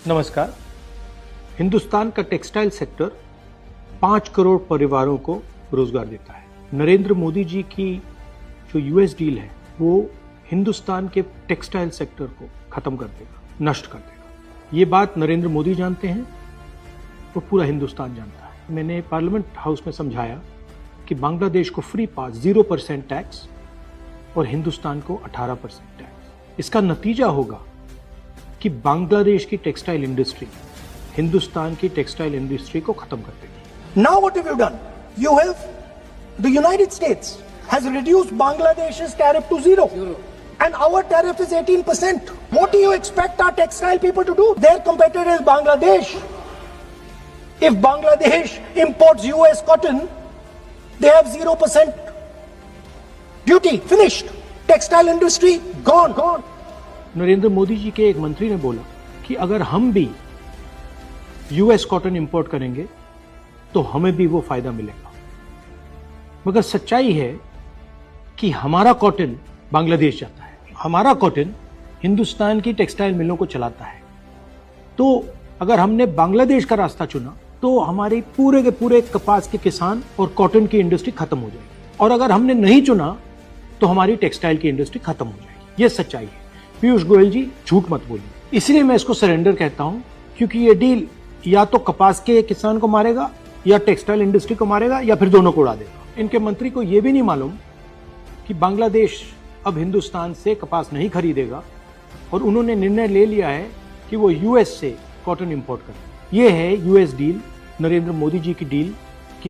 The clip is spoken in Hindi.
नमस्कार। हिंदुस्तान का टेक्सटाइल सेक्टर 5 करोड़ परिवारों को रोजगार देता है। नरेंद्र मोदी जी की जो यूएस डील है वो हिंदुस्तान के टेक्सटाइल सेक्टर को खत्म कर देगा, नष्ट कर देगा। ये बात नरेंद्र मोदी जानते हैं तो पूरा हिंदुस्तान जानता है। मैंने पार्लियामेंट हाउस में समझाया कि बांग्लादेश को फ्री पास 0% टैक्स और हिंदुस्तान को 18% टैक्स। इसका नतीजा होगा कि बांग्लादेश की टेक्सटाइल इंडस्ट्री हिंदुस्तान की टेक्सटाइल इंडस्ट्री को खत्म कर देगी। Now what have you done? You have, the United States has reduced Bangladesh's tariff to zero. And our tariff is 18%. What do you expect our textile people to do? Their competitor is Bangladesh. If Bangladesh imports US cotton, they have 0% duty. Finished. Textile industry gone. Narendra Modi ji के एक मंत्री ने बोला कि अगर हम भी यूएस कॉटन इंपोर्ट करेंगे तो हमें भी वो फायदा मिलेगा। मगर सच्चाई है कि हमारा कॉटन बांग्लादेश जाता है, हमारा कॉटन हिंदुस्तान की टेक्सटाइल मिलों को चलाता है। तो अगर हमने बांग्लादेश का रास्ता चुना तो हमारे पूरे के पूरे कपास के किसान और कॉटन की इंडस्ट्री खत्म हो जाएगी, और अगर हमने नहीं चुना तो हमारी टेक्सटाइल की इंडस्ट्री खत्म हो जाएगी। ये सच्चाई है। पीयूष गोयल जी, झूठ मत बोलिए। इसलिए मैं इसको सरेंडर कहता हूं क्योंकि ये डील या तो कपास के किसान को मारेगा या टेक्सटाइल इंडस्ट्री को मारेगा या फिर दोनों को उड़ा देगा। इनके मंत्री को यह भी नहीं मालूम कि बांग्लादेश अब हिंदुस्तान से कपास नहीं खरीदेगा और उन्होंने निर्णय ले लिया है कि वो यूएस से कॉटन इंपोर्ट करें। यह है यूएस डील, नरेंद्र मोदी जी की डील।